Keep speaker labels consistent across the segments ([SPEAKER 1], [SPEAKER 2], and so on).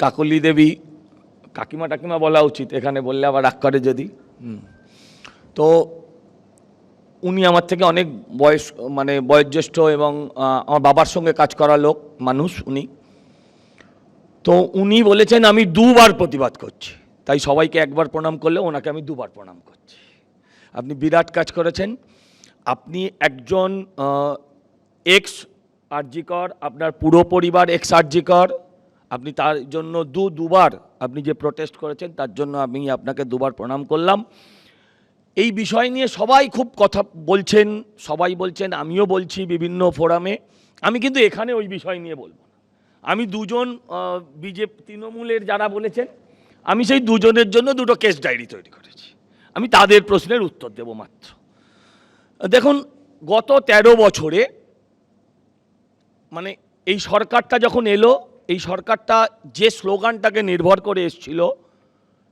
[SPEAKER 1] কাকলি দেবী, কাকিমা টাকিমা বলা উচিত, এখানে বললে আবার রাগ করে যদি। তো উনি আমার থেকে অনেক বয়োজ্যেষ্ঠ এবং আমার বাবার সঙ্গে কাজ করা মানুষ উনি। তো উনি বলেছেন আমি দুবার প্রতিবাদ করছি, তাই সবাইকে একবার প্রণাম করলে ওনাকে আমি দুবার প্রণাম করছি। আপনি বিরাট কাজ করেছেন। আপনি একজন এক্স আরজিকর, আপনার পুরো পরিবার এক্স আরজিকর, আপনি তার জন্য দুবার আপনি যে প্রোটেস্ট করেছেন তার জন্য আমি আপনাকে দুবার প্রণাম করলাম। এই বিষয় নিয়ে সবাই খুব কথা বলছেন, সবাই বলছেন, আমিও বলছি বিভিন্ন ফোরামে। আমি কিন্তু এখানে ওই বিষয় নিয়ে বলবো না। আমি দুজন বিজেপি তৃণমূলের যারা বলেছেন, আমি সেই দুজনের জন্য দুটো কেস ডায়েরি তৈরি করেছি। আমি তাদের প্রশ্নের উত্তর দেব মাত্র। দেখুন, গত 13 বছরে এই সরকারটা যখন এলো, এই সরকারটা যে স্লোগানটাকে নির্ভর করে এসেছিল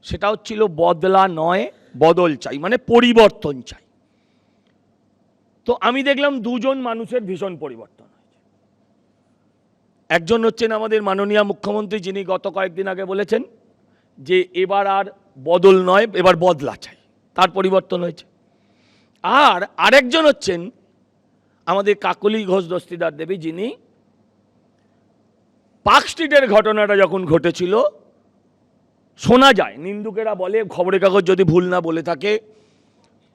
[SPEAKER 1] সেটা হচ্ছিল বদলা নয় বদল চাই, পরিবর্তন চাই। তো আমি দেখলাম দুজন মানুষের ভীষণ পরিবর্তন হয়েছে। একজন হচ্ছেন আমাদের মাননীয় মুখ্যমন্ত্রী, যিনি গত কয়েকদিন আগে বলেছেন যে এবার আর বদল নয়, এবার বদলা চাই, তার পরিবর্তন হয়েছে। আর আরেকজন হচ্ছেন আমাদের কাকলি ঘোষ দস্তিদার দেবী, যিনি পার্ক স্ট্রিটের ঘটনাটা যখন ঘটেছিল, শোনা যায়, নিন্দুকেরা বলে, খবরের কাগজ যদি ভুল না বলে থাকে,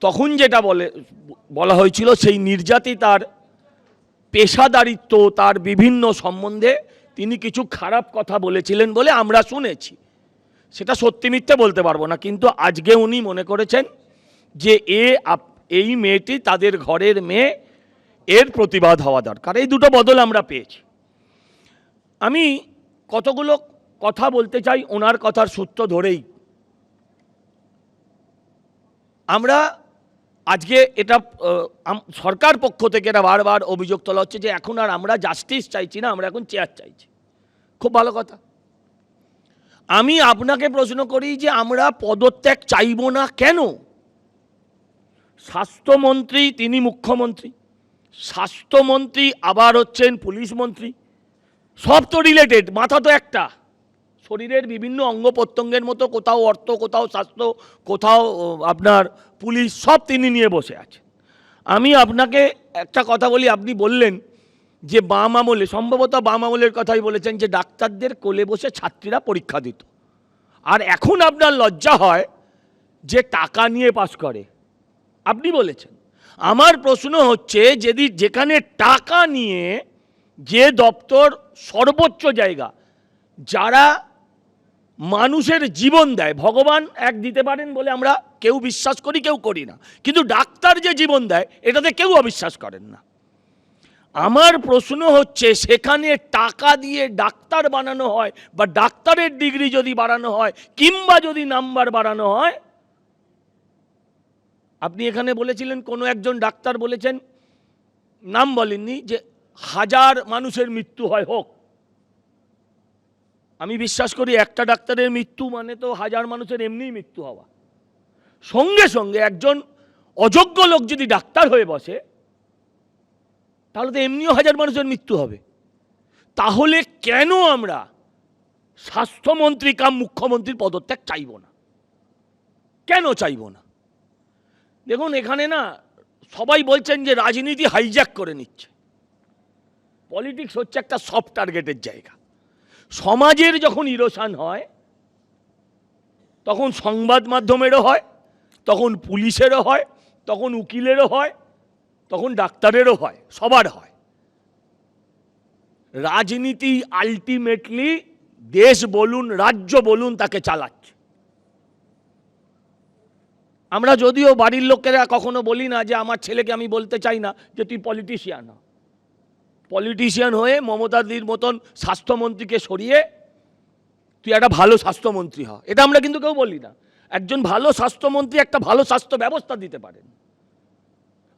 [SPEAKER 1] তখন যেটা বলা হয়েছিল সেই নির্যাতিতার পেশাদারিত্ব, তার বিভিন্ন সম্বন্ধে তিনি কিছু খারাপ কথা বলেছিলেন বলে আমরা শুনেছি। সেটা সত্যি মিথ্যে বলতে পারবো না, কিন্তু আজকে উনি মনে করেছেন যে এই মেয়েটি তাদের ঘরের মেয়ে, এর প্রতিবাদ হওয়া দরকার। এই দুটো বদল আমরা পেয়েছি। আমি কতগুলো কথা বলতে চাই ওনার কথার সূত্র ধরেই। আমরা আজকে এটা সরকার পক্ষ থেকে এটা বারবার অভিযোগ তোলা হচ্ছে যে এখন আর আমরা জাস্টিস চাইছি না, আমরা এখন চেয়ার চাইছি। খুব ভালো কথা। আমি আপনাকে প্রশ্ন করি যে আমরা পদত্যাগ চাইব না কেন? স্বাস্থ্যমন্ত্রী তিনি মুখ্যমন্ত্রী, স্বাস্থ্যমন্ত্রী আবার হচ্ছেন পুলিশ মন্ত্রী, সব তো রিলেটেড, মাথা তো একটা। শরীরের বিভিন্ন অঙ্গ প্রত্যঙ্গের মতো, কোথাও অর্থ, কোথাও স্বাস্থ্য, কোথাও আপনার পুলিশ, সব তিনি নিয়ে বসে আছেন। আমি আপনাকে একটা কথা বলি, আপনি বললেন যে বাম আমলে, সম্ভবত বাম আমলের কথাই বলেছেন, যে ডাক্তারদের কোলে বসে ছাত্রীরা পরীক্ষা দিত। আর এখন আপনার লজ্জা হয় যে টাকা নিয়ে পাস করে, আপনি বলেছেন। আমার প্রশ্ন হচ্ছে, যদি যেখানে টাকা নিয়ে যে দপ্তর সর্বোচ্চ জায়গা, যারা মানুষের জীবন দেয়, ভগবান এক দিতে পারেন বলে আমরা কেউ বিশ্বাস করি, কেউ করি না, কিন্তু ডাক্তার যে জীবন দেয় এটাতে কেউ অবিশ্বাস করেন না। আমার প্রশ্ন হচ্ছে, সেখানে টাকা দিয়ে ডাক্তার বানানো হয়, বা ডাক্তারের ডিগ্রি যদি বাড়ানো হয়, কিংবা যদি নাম্বার বাড়ানো হয়, আপনি এখানে বলেছিলেন, কোনো একজন ডাক্তার বলেছেন, নাম বলেননি, যে 1000 মানুষের মৃত্যু হয়, হোক। আমি বিশ্বাস করি একটা ডাক্তারের মৃত্যু মানে তো 1000 মানুষের এমনিই মৃত্যু হওয়া। সঙ্গে সঙ্গে একজন অযোগ্য লোক যদি ডাক্তার হয়ে বসে, তাহলে তো এমনিও 1000 মানুষের মৃত্যু হবে। তাহলে কেন আমরা স্বাস্থ্যমন্ত্রী কাম মুখ্যমন্ত্রীর পদত্যাগ চাইব না? কেন চাইব না? দেখুন, এখানে না সবাই বলছেন যে রাজনীতি হাইজ্যাক করে নিচ্ছে। পলিটিক্স হচ্ছে একটা সফট টার্গেটের জায়গা। সমাজের যখন ইরোশন হয়, তখন সংবাদ মাধ্যমেরও হয়, তখন পুলিশেরও হয়, তখন উকিলেরও হয়, তখন ডাক্তারেরও হয়, সবার হয়। রাজনীতি আলটিমেটলি দেশ বলুন, রাজ্য বলুন, তাকে চালাচ্ছে। আমরা যদিও বাড়ির লোকেরা কখনো বলি না যে আমার ছেলেকে আমি বলতে চাই না যে তুই পলিটিশিয়ান হ। পলিটিশিয়ান হয়ে মমতাদির মতন স্বাস্থ্যমন্ত্রীকে সরিয়ে তুই একটা ভালো স্বাস্থ্যমন্ত্রী হ, এটা আমরা কিন্তু কেউ বলি না। একজন ভালো স্বাস্থ্যমন্ত্রী একটা ভালো স্বাস্থ্য ব্যবস্থা দিতে পারেন।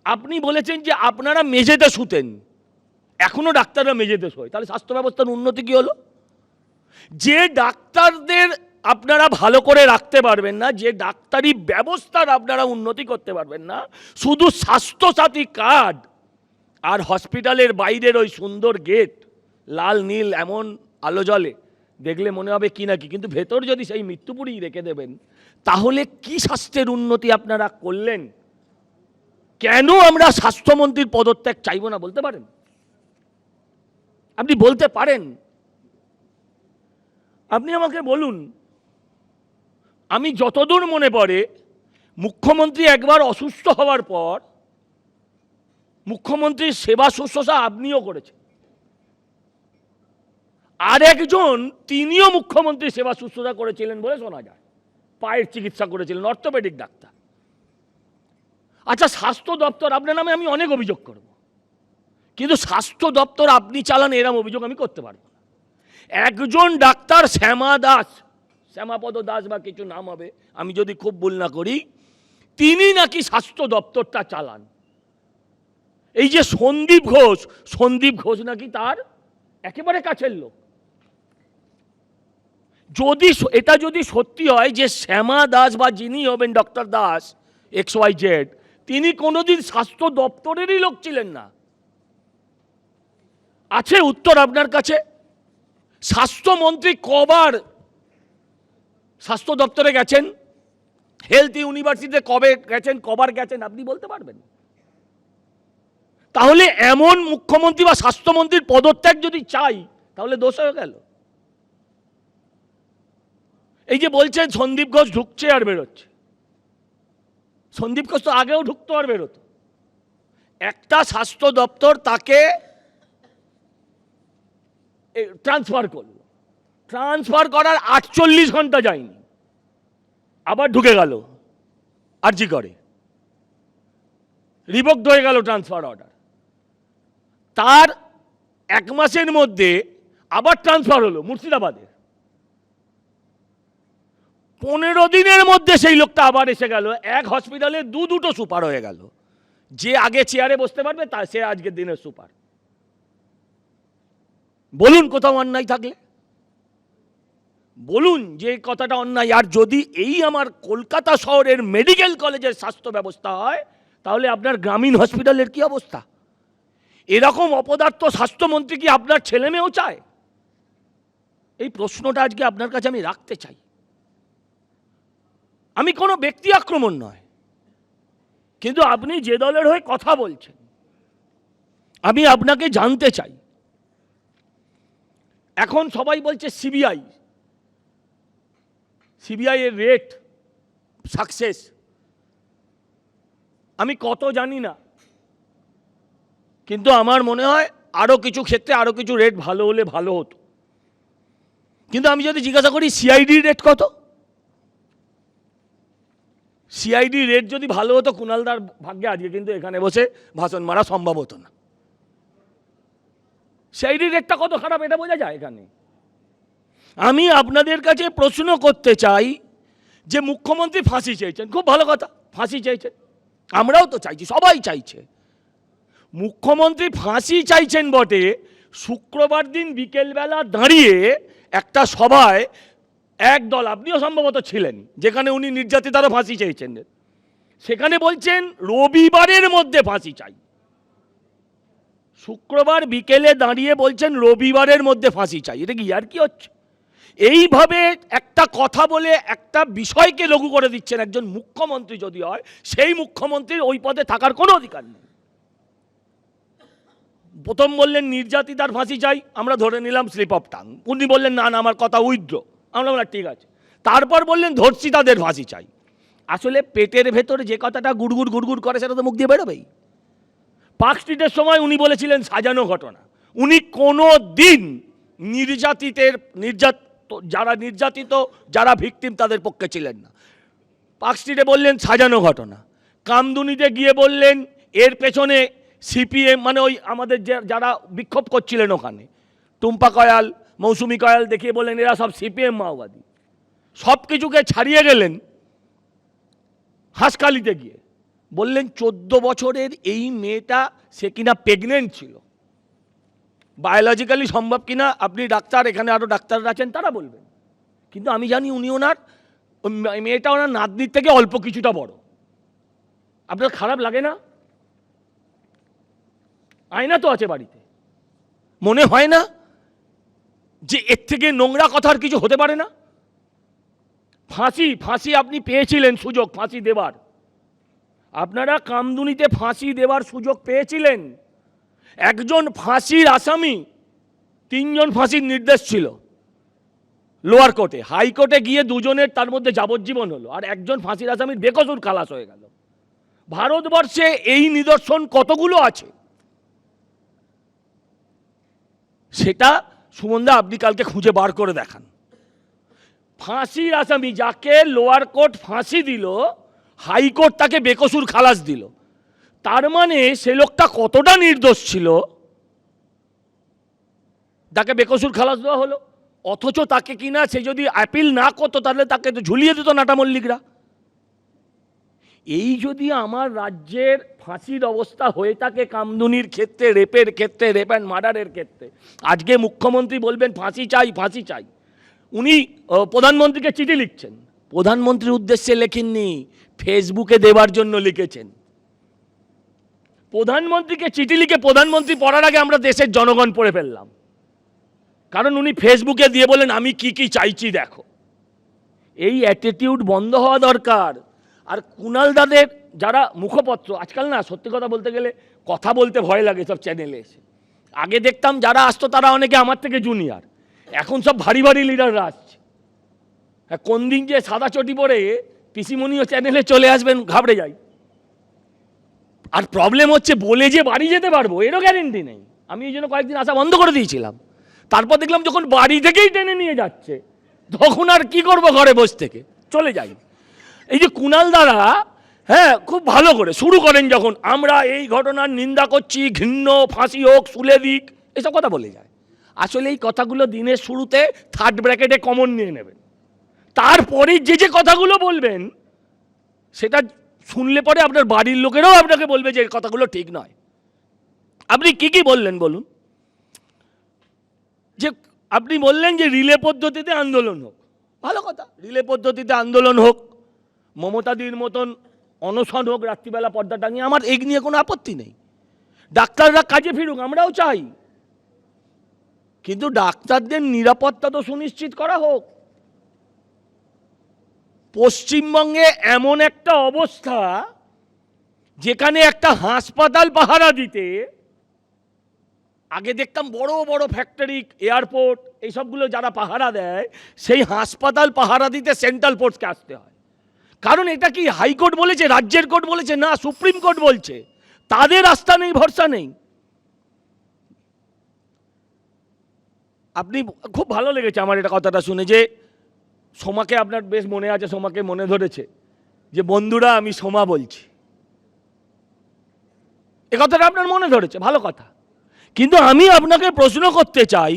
[SPEAKER 1] আপনি বলেছেন যে আপনারা মেঝেতে শুতেন, এখনো ডাক্তাররা মেঝেতে শোয়, তাহলে স্বাস্থ্য ব্যবস্থার উন্নতি কি হলো? যে ডাক্তারদের আপনারা ভালো করে রাখতে পারবেন না, যে ডাক্তারি ব্যবস্থার আপনারা উন্নতি করতে পারবেন না, শুধু স্বাস্থ্যসাথী কার্ড আর হসপিটালের বাইরের ওই সুন্দর গেট, লাল নীল এমন আলো জ্বলে, দেখলে মনে হবে কি নাকি, কিন্তু ভেতর যদি সেই মৃত্যুপুরী রেখে দেবেন, তাহলে কি স্বাস্থ্যের উন্নতি আপনারা করলেন? কেন আমরা স্বাস্থ্যমন্ত্রীর পদত্যাগ চাইব না বলতে পারেন? আপনি বলতে পারেন? আপনি আমাকে বলুন। আমি যতদূর মনে পড়ে, মুখ্যমন্ত্রী একবার অসুস্থ হওয়ার পর মুখ্যমন্ত্রীর সেবা শুশ্রূষা আপনিও করেছেন, আর একজন তিনিও মুখ্যমন্ত্রীর সেবা শুশ্রূষা করেছিলেন বলে শোনা যায়। পায়ের চিকিৎসা করেছিলেন, অর্থোপেডিক ডাক্তার। আচ্ছা, স্বাস্থ্য দপ্তর আপনার নামে আমি অনেক অভিযোগ করব, কিন্তু স্বাস্থ্য দপ্তর আপনি চালান এরম অভিযোগ আমি করতে পারবো না। একজন ডাক্তার শ্যামা দাস, শ্যামাপদ দাস বা কিছু নাম হবে, আমি যদি খুব ভুল না করি, তিনি নাকি স্বাস্থ্য দপ্তরটা চালান। এই যে সন্দীপ ঘোষ নাকি তার একেবারে কাছের লোক। এটা যদি সত্যি হয় যে শ্যামা দাস বা যিনি হবেন ডক্টর দাস XYZ, তিনি কোনোদিন স্বাস্থ্য দপ্তরেরই লোক ছিলেন না। আছে উত্তর আপনার কাছে? স্বাস্থ্যমন্ত্রী কবার স্বাস্থ্য দপ্তরে গেছেন? হেলথ ইউনিভার্সিটিতে কবে গেছেন, কবার গেছেন আপনি বলতে পারবেন? তাহলে এমন মুখ্যমন্ত্রী বা স্বাস্থ্যমন্ত্রীর পদত্যাগ যদি চাই, তাহলে দোষ হয়ে গেল। এই যে বলছেন সন্দীপ ঘোষ ঢুকছে আর বেরোচ্ছে, সন্দীপ ঘোষ তো আগেও ঢুকতো আর বেরোতো। একটা স্বাস্থ্য দপ্তর তাকে ট্রান্সফার করলো, ট্রান্সফার করার 48 ঘন্টা যায়নি, আবার ঢুকে গেল আরজি করে, রিভোকড হয়ে গেল ট্রান্সফার অর্ডার। তার 1 মাসের মধ্যে আবার ট্রান্সফার হলো মুর্শিদাবাদে। 15 দিনের মধ্যে সেই লোকটা আবার এসে গেল, এক হসপিটালে দুটো সুপার হয়ে গেল। যে আগে চেয়ারে বসতে পারবে তা সে আজকের দিনের সুপার। বলুন কোথাও অন্যায় থাকলে বলুন যে কথাটা অন্যায়। আর যদি এই আমার কলকাতা শহরের মেডিকেল কলেজের স্বাস্থ্য ব্যবস্থা হয়, তাহলে আপনার গ্রামীণ হসপিটালের কি অবস্থা? এরকম অপদার্থ স্বাস্থ্যমন্ত্রী কি আপনার ছেলে মেয়েও চায়? এই প্রশ্নটা আজকে আপনার কাছে আমি রাখতে চাই। আমি কোনো ব্যক্তি আক্রমণ নয়, কিন্তু আপনি যে দলের হয়ে কথা বলছেন, আমি আপনাকে জানতে চাই। এখন সবাই বলছে সিবিআই এর রেট সাকসেস, আমি কত জানি না, কিন্তু আমার মনে হয় আরো কিছু ক্ষেত্রে আরো কিছু রেট ভালো হলে ভালো হতো। কিন্তু আমি যদি জিজ্ঞাসা করি সিআইডি রেট কত, সিআইডি রেট যদি ভালো হতো, কুণালদার ভাগ্যে আজকে কিন্তু এখানে বসে ভাষণ মারা সম্ভব হতো না। সিআইডি রেটটা কত খারাপ এটা বোঝা যায় এখানে। আমি আপনাদের কাছে প্রশ্ন করতে চাই যে মুখ্যমন্ত্রী ফাঁসি চাইছেন, খুব ভালো কথা, ফাঁসি চাইছেন, আমরাও তো চাইছি, সবাই চাইছে। মুখ্যমন্ত্রী ফাঁসি চাইছেন বটে, শুক্রবার দিন বিকেলবেলা দাঁড়িয়ে একটা সভায় একদল, আপনিও সম্ভবত ছিলেন, যেখানে উনি নির্যাতিতারও ফাঁসি চেয়েছেন, সেখানে বলছেন রবিবারের মধ্যে ফাঁসি চাই। শুক্রবার বিকেলে দাঁড়িয়ে বলছেন রবিবারের মধ্যে ফাঁসি চাই। এটা কি আর কি হচ্ছে? এইভাবে একটা কথা বলে একটা বিষয়কে লঘু করে দিচ্ছেন একজন মুখ্যমন্ত্রী যদি হয়, সেই মুখ্যমন্ত্রীর ওই পদে থাকার কোনো অধিকার নেই। প্রথম বললেন নির্যাতিতার ফাঁসি চাই, আমরা ধরে নিলাম স্লিপ অফ টাং। উনি বললেন না না আমার কথা উইথড্র, আমরা বললাম ঠিক আছে। তারপর বললেন ধর্ষিতাদের ফাঁসি চাই। আসলে পেটের ভেতরে যে কথাটা গুড়গুড় গুড়গুড় করে সেটা তো মুখ দিয়ে বেরোবেই। পার্কস্ট্রিটের সময় উনি বলেছিলেন সাজানো ঘটনা। উনি কোনো দিন যারা নির্যাতিত, যারা ভিকটিম তাদের পক্ষে ছিলেন না। পার্কস্ট্রিটে বললেন সাজানো ঘটনা, কামদুনিতে গিয়ে বললেন এর পেছনে সিপিএম, মানে ওই আমাদের যারা বিক্ষোভ করছিলেন ওখানে, টুম্পা কয়াল, মৌসুমি কয়াল দেখিয়ে বললেন এরা সব সিপিএম মাওবাদী। সব কিছুকে ছাড়িয়ে গেলেন হাসখালিতে গিয়ে বললেন 14 বছরের এই মেয়েটা সে কিনা প্রেগনেন্ট ছিল, বায়োলজিক্যালি সম্ভব কিনা আপনি ডাক্তার, এখানে আরো ডাক্তাররা আছেন তারা বলবেন, কিন্তু আমি জানি উনি ওনার মেয়েটা ওনার নাতনির থেকে অল্প কিছুটা বড়। আপনার খারাপ লাগে না? আয়না তো আছে বাড়িতে, মনে হয় না যে এর থেকে নোংরা কথার কিছু হতে পারে না? ফাঁসি, ফাঁসি আপনি পেয়েছিলেন সুযোগ ফাঁসি দেবার, আপনারা কামদুনিতে ফাঁসি দেবার সুযোগ পেয়েছিলেন। একজন ফাঁসির আসামি, 3 জন ফাঁসির নির্দেশ ছিল লোয়ার কোর্টে, হাইকোর্টে গিয়ে দুজনের তার মধ্যে যাবজ্জীবন হলো, আর একজন ফাঁসির আসামির বেকসুর খালাস হয়ে গেল। ভারতবর্ষে এই নিদর্শন কতগুলো আছে, সেটা সুমনদা আপনি কালকে খুঁজে বার করে দেখান। ফাঁসির আসামি যাকে লোয়ার কোর্ট ফাঁসি দিল, হাইকোর্ট তাকে বেকসুর খালাস দিল। তার মানে সে লোকটা কতটা নির্দোষ ছিল, তাকে বেকসুর খালাস দেওয়া হলো। অথচ তাকে কিনা সে যদি অ্যাপিল না করতো তাহলে তাকে তো ঝুলিয়ে দিত নাটা মল্লিকরা। এই যদি আমার রাজ্যের ফাঁসির অবস্থা হয়ে থাকে কামদুনির ক্ষেত্রে, রেপের ক্ষেত্রে, রেপ অ্যান্ড মার্ডারের ক্ষেত্রে, আজকে মুখ্যমন্ত্রী বলবেন ফাঁসি চাই ফাঁসি চাই, উনি প্রধানমন্ত্রীকে চিঠি লিখছেন, প্রধানমন্ত্রীর উদ্দেশ্যে লেখেননি, ফেসবুকে দেবার জন্য লিখেছেন। প্রধানমন্ত্রীকে চিঠি লিখে প্রধানমন্ত্রী পড়ার আগে আমরা দেশের জনগণ পড়ে ফেললাম, কারণ উনি ফেসবুকে দিয়ে বলেন আমি কি কি চাইছি দেখো। এই অ্যাটিটিউড বন্ধ হওয়া দরকার। আর কুণাল দাদের যারা মুখপত্র, আজকাল না সত্যি কথা বলতে গেলে কথা বলতে ভয় লাগে সব চ্যানেলে এসে। আগে দেখতাম যারা আসতো তারা অনেকে আমার থেকে জুনিয়র, এখন সব ভারী ভারী লিডাররা আসছে। হ্যাঁ, কোন দিন যে সাদা চটি পরে পিসিমণিও চ্যানেলে চলে আসবেন ঘাবড়ে যাই। আর প্রবলেম হচ্ছে বলে যে বাড়ি যেতে পারবো এরও গ্যারেন্টি নেই। আমি এই জন্য কয়েকদিন আসা বন্ধ করে দিয়েছিলাম। তারপর দেখলাম যখন বাড়ি থেকেই টেনে নিয়ে যাচ্ছে, তখন আর কি করবো, ঘরে বসে থেকে চলে যাই। এই যে কুণাল দাদা, হ্যাঁ, খুব ভালো করে শুরু করেন যখন, আমরা এই ঘটনার নিন্দা করছি, ঘৃণ্য, ফাঁসি হোক, শুলে দিক, এসব কথা বলে যায়। আসলে এই কথাগুলো দিনের শুরুতে থার্ড ব্র্যাকেটে কমন নিয়ে নেবেন, তারপরে যে যে কথাগুলো বলবেন সেটা শুনলে পরে আপনার বাড়ির লোকেরাও আপনাকে বলবে যে এই কথাগুলো ঠিক নয়। আপনি কি কি বললেন বলুন? যে আপনি বললেন যে রিলে পদ্ধতিতে আন্দোলন হোক, ভালো কথা, রিলে পদ্ধতিতে আন্দোলন হোক, মমতাদির মতন অনশন হোক, রাত্রিবেলা পর্দা টাঙিয়ে, আমার এই নিয়ে কোনো আপত্তি নেই। ডাক্তাররা কাজে ফিরুক, আমরাও চাই, কিন্তু ডাক্তারদের নিরাপত্তা তো সুনিশ্চিত করা হোক। পশ্চিমবঙ্গে এমন একটা অবস্থা যেখানে একটা হাসপাতাল পাহারা দিতে, আগে দেখতাম বড় বড় ফ্যাক্টরি, এয়ারপোর্ট, এইসবগুলো যারা পাহারা দেয়, সেই হাসপাতাল পাহারা দিতে সেন্ট্রাল ফোর্সকে আসতে হয়। কারণ এটা কি হাইকোর্ট বলেছে, রাজ্যের কোর্ট বলেছে, না সুপ্রিম কোর্ট বলছে, তাদের আস্থা নেই, ভরসা নেই। আপনি খুব ভালো লেগেছে আমার এটা কথাটা শুনে, যে সোমাকে আপনার বেশ মনে আছে, সোমাকে মনে ধরেছে যে বন্ধুরা আমি সোমা বলছি, এ কথাটা আপনার মনে ধরেছে, ভালো কথা। কিন্তু আমি আপনাকে প্রশ্ন করতে চাই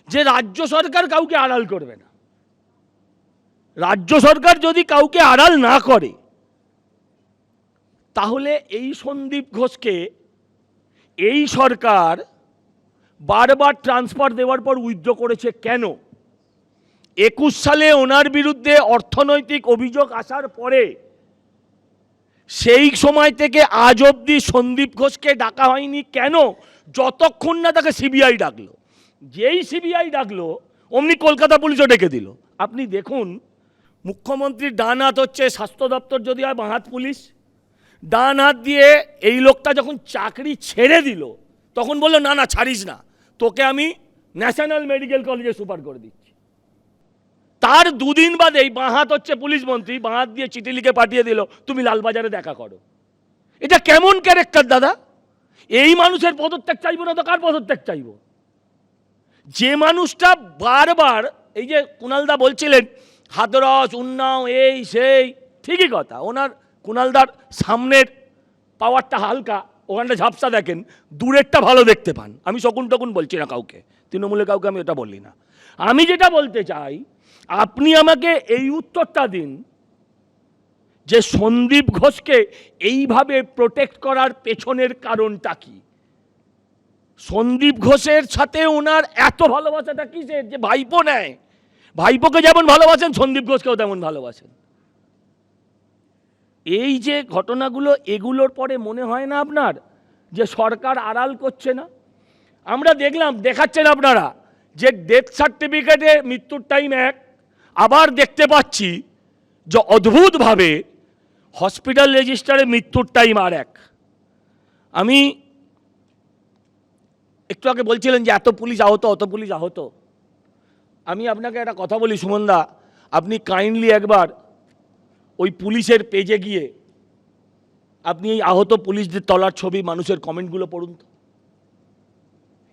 [SPEAKER 1] যে রাজ্য সরকার কাউকে আড়াল করবে না। রাজ্য সরকার যদি কাউকে আড়াল না করে, তাহলে এই সন্দীপ ঘোষকে এই সরকার বারবার ট্রান্সফার দেওয়ার পর উইথড্র করেছে কেন? 21 সালে ওনার বিরুদ্ধে অর্থনৈতিক অভিযোগ আসার পরে সেই সময় থেকে আজ অবধি সন্দীপ ঘোষকে ডাকা হয়নি কেন? যতক্ষণ না তাকে সিবিআই ডাকলো। যেই সিবিআই ডাকলো অমনি কলকাতা পুলিশও ডেকে দিল। আপনি দেখুন, মুখ্যমন্ত্রীর ডান হাত হচ্ছে স্বাস্থ্য দপ্তর, যদি হয় বাঁ হাত পুলিশ। ডান হাত দিয়ে এই লোকটা যখন চাকরি ছেড়ে দিল, তখন বললো না না ছাড়িস না, তোকে আমি ন্যাশনাল মেডিকেল কলেজে সুপার করে দিচ্ছি। তার দুদিন বাদে এই বাঁ হাত হচ্ছে পুলিশ মন্ত্রী, বাঁ হাত দিয়ে চিঠি লিখে পাঠিয়ে দিল তুমি লালবাজারে দেখা করো। এটা কেমন ক্যারেক্টার দাদা? এই মানুষের পদত্যাগ চাইবো না তো কার পদত্যাগ চাইবো? যে মানুষটা বারবার, এই যে কুণালদা বলছিলেন হাতরস, উন্নাও, এই সেই, ঠিকই কথা, ওনার কুণালদার সামনের পাওয়ারটা হালকা, ওখানটা ঝাপসা দেখেন, দূরেরটা ভালো দেখতে পান। আমি শকুন টকুন বলছি না কাউকে, তৃণমূলে কাউকে আমি এটা বলি না। আমি যেটা বলতে চাই, আপনি আমাকে এই উত্তরটা দিন যে সন্দীপ ঘোষকে এইভাবে প্রোটেক্ট করার পেছনের কারণটা কি? সন্দীপ ঘোষের সাথে ওনার এত ভালোবাসাটা কিসের যে ভাইপো নেয়? ভাইপোকে যেমন ভালোবাসেন সন্দীপ ঘোষকেও তেমন ভালোবাসেন। এই যে ঘটনাগুলো, এগুলোর পরে মনে হয় না আপনার যে সরকার আড়াল করছে না? আমরা দেখলাম, দেখাচ্ছেন আপনারা যে ডেথ সার্টিফিকেটে মৃত্যুর টাইম এক, আবার দেখতে পাচ্ছি যে অদ্ভুতভাবে হসপিটাল রেজিস্টারে মৃত্যুর টাইম আর এক। আমি একটু আগে বলছিলেন যে এত পুলিশ আহত, অত পুলিশ আহত। আমি আপনাকে একটা কথা বলি সুমনদা, আপনি কাইন্ডলি একবার ওই পুলিশের পেজে গিয়ে আপনি এই আহত পুলিশদের তলার ছবি, মানুষের কমেন্টগুলো পড়ুন তো।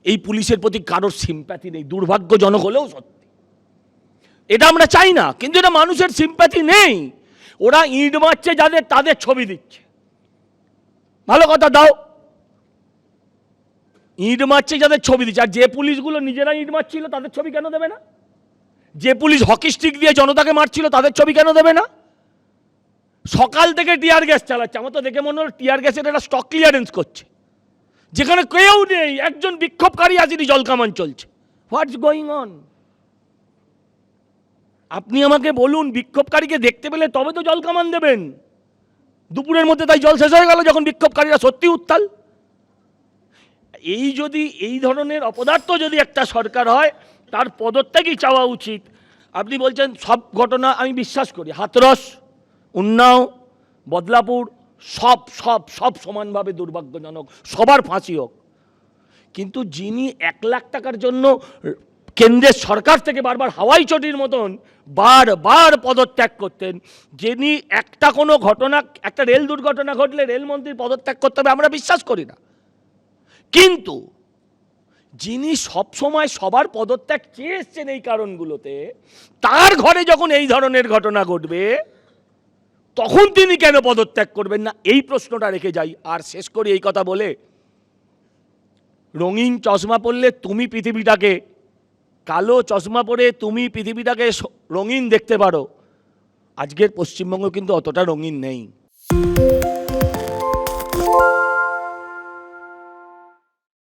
[SPEAKER 1] এই পুলিশের প্রতি কারোর সিম্প্যাথি নেই, দুর্ভাগ্যজনক হলেও সত্যি। এটা আমরা চাই না, কিন্তু এটা মানুষের সিম্প্যাথি নেই। ওরা ইট মারছে যাদের, তাদের ছবি দিচ্ছে। ভালো কথা, দাও। ইট মারছে যাদের ছবি দিচ্ছে, আর যে পুলিশগুলো নিজেরা ইট মারছিল তাদের ছবি কেন দেবে না? যে পুলিশ হকি স্টিক দিয়ে জনতাকে মারছিল তাদের ছবি কেন দেবে না? সকাল থেকে টিয়ার গ্যাস চালাচ্ছে, আমার তো দেখে মনে হলো টিয়ার গ্যাসের একটা স্টক ক্লিয়ারেন্স করছে, যেখানে কেউ নেই, একজন বিক্ষোভকারী আসেনি, জলকামান চলছে। What's going on? আপনি আমাকে বলুন, বিক্ষোভকারীকে দেখতে পেলে তবে তো জলকামান দেবেন। দুপুরের মধ্যে তাই জল শেষ হয়ে গেল যখন বিক্ষোভকারীরা সত্যি উত্তাল। এই যদি এই ধরনের অপদার্থ যদি একটা সরকার হয়, তার পদত্যাগই চাওয়া উচিত। আপনি বলছেন সব ঘটনা আমি বিশ্বাস করি, হাতরস, উন্নাও, বদলাপুর, সব সব সব সমানভাবে দুর্ভাগ্যজনক, সবার ফাঁসি হোক। কিন্তু যিনি 1 লাখ টাকার জন্য কেন্দ্রের সরকার থেকে বারবার হাওয়াই চটির মতন বারবার পদত্যাগ করতেন, যিনি একটা কোনো ঘটনা, একটা রেল দুর্ঘটনা ঘটলে রেলমন্ত্রীর পদত্যাগ করতে হবে, আমরা বিশ্বাস করি না। কিন্তু যিনি সবসময় সবার পদত্যাগ চেয়ে এসছেন এই কারণগুলোতে, তার ঘরে যখন এই ধরনের ঘটনা ঘটবে তখন তিনি কেন পদত্যাগ করবেন না, এই প্রশ্নটা রেখে যাই। আর শেষ করি এই কথা বলে, রঙিন চশমা পরলে তুমি পৃথিবীটাকে, কালো চশমা পরে তুমি পৃথিবীটাকে রঙিন দেখতে পারো। আজকের পশ্চিমবঙ্গ কিন্তু অতটা রঙিন নেই।